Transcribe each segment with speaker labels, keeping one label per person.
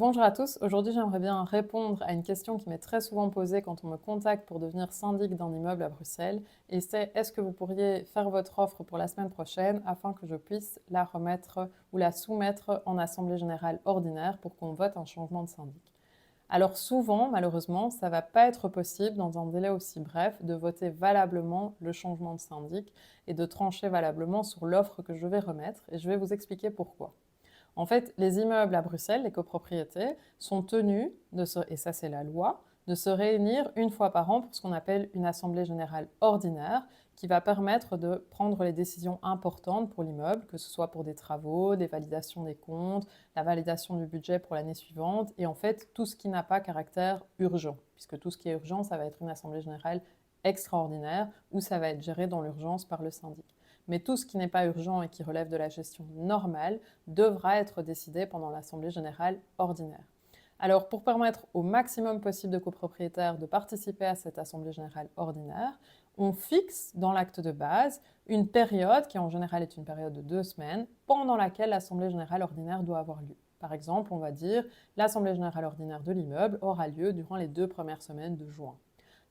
Speaker 1: Bonjour à tous, aujourd'hui j'aimerais bien répondre à une question qui m'est très souvent posée quand on me contacte pour devenir syndic d'un immeuble à Bruxelles, et c'est: est-ce que vous pourriez faire votre offre pour la semaine prochaine afin que je puisse la remettre ou la soumettre en assemblée générale ordinaire pour qu'on vote un changement de syndic? Alors souvent, malheureusement, ça ne va pas être possible dans un délai aussi bref de voter valablement le changement de syndic et de trancher valablement sur l'offre que je vais remettre, et je vais vous expliquer pourquoi. En fait, les immeubles à Bruxelles, les copropriétés, sont tenus, et ça c'est la loi, de se réunir une fois par an pour ce qu'on appelle une assemblée générale ordinaire, qui va permettre de prendre les décisions importantes pour l'immeuble, que ce soit pour des travaux, des validations des comptes, la validation du budget pour l'année suivante, et en fait tout ce qui n'a pas caractère urgent, puisque tout ce qui est urgent, ça va être une assemblée générale extraordinaire, où ça va être géré dans l'urgence par le syndic. Mais tout ce qui n'est pas urgent et qui relève de la gestion normale devra être décidé pendant l'assemblée générale ordinaire. Alors, pour permettre au maximum possible de copropriétaires de participer à cette assemblée générale ordinaire, on fixe dans l'acte de base une période, qui en général est une période de 2 semaines, pendant laquelle l'assemblée générale ordinaire doit avoir lieu. Par exemple, on va dire l'assemblée générale ordinaire de l'immeuble aura lieu durant les 2 premières semaines de juin.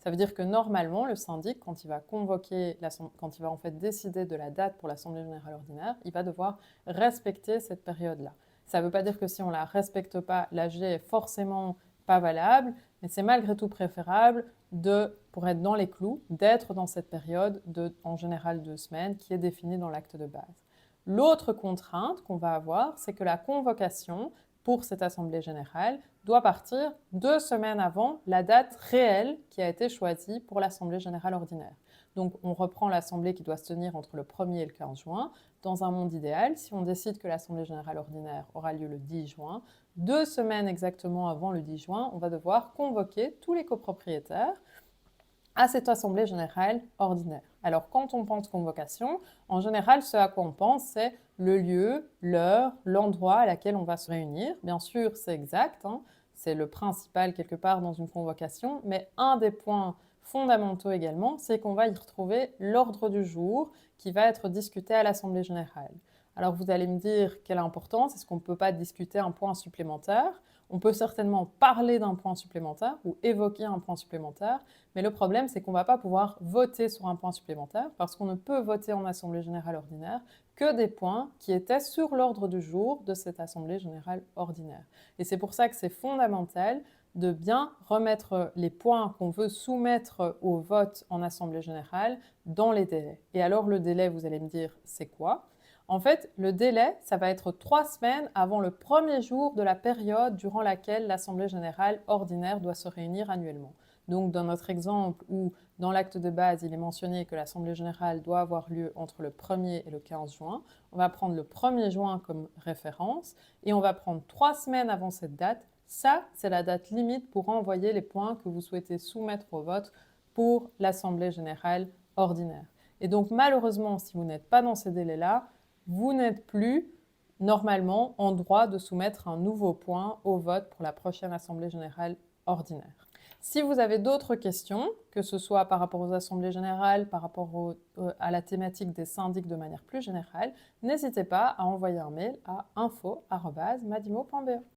Speaker 1: Ça veut dire que normalement, le syndic, quand il va quand il va en fait décider de la date pour l'assemblée générale ordinaire, il va devoir respecter cette période-là. Ça ne veut pas dire que si on ne la respecte pas, l'AG est forcément pas valable, mais c'est malgré tout préférable pour être dans les clous, d'être dans cette période en général 2 semaines qui est définie dans l'acte de base. L'autre contrainte qu'on va avoir, c'est que la convocation pour cette assemblée générale doit partir 2 semaines avant la date réelle qui a été choisie pour l'assemblée générale ordinaire. Donc on reprend l'assemblée qui doit se tenir entre le 1er et le 15 juin. Dans un monde idéal, si on décide que l'assemblée générale ordinaire aura lieu le 10 juin, 2 semaines exactement avant le 10 juin, on va devoir convoquer tous les copropriétaires à cette assemblée générale ordinaire. Alors quand on pense convocation, en général ce à quoi on pense c'est le lieu, l'heure, l'endroit à laquelle on va se réunir. Bien sûr c'est exact, hein, c'est le principal quelque part dans une convocation, mais un des points fondamentaux également, c'est qu'on va y retrouver l'ordre du jour qui va être discuté à l'assemblée générale. Alors vous allez me dire quelle importance, est-ce qu'on ne peut pas discuter un point supplémentaire? On peut certainement parler d'un point supplémentaire ou évoquer un point supplémentaire, mais le problème, c'est qu'on ne va pas pouvoir voter sur un point supplémentaire parce qu'on ne peut voter en assemblée générale ordinaire que des points qui étaient sur l'ordre du jour de cette assemblée générale ordinaire. Et c'est pour ça que c'est fondamental de bien remettre les points qu'on veut soumettre au vote en assemblée générale dans les délais. Et alors le délai, vous allez me dire, c'est quoi? En fait, le délai, ça va être 3 semaines avant le premier jour de la période durant laquelle l'Assemblée générale ordinaire doit se réunir annuellement. Donc, dans notre exemple où, dans l'acte de base, il est mentionné que l'Assemblée générale doit avoir lieu entre le 1er et le 15 juin, on va prendre le 1er juin comme référence et on va prendre 3 semaines avant cette date. Ça, c'est la date limite pour envoyer les points que vous souhaitez soumettre au vote pour l'Assemblée générale ordinaire. Et donc, malheureusement, si vous n'êtes pas dans ces délais-là, vous n'êtes plus normalement en droit de soumettre un nouveau point au vote pour la prochaine Assemblée générale ordinaire. Si vous avez d'autres questions, que ce soit par rapport aux assemblées générales, par rapport à la thématique des syndics de manière plus générale, n'hésitez pas à envoyer un mail à info@madimo.be.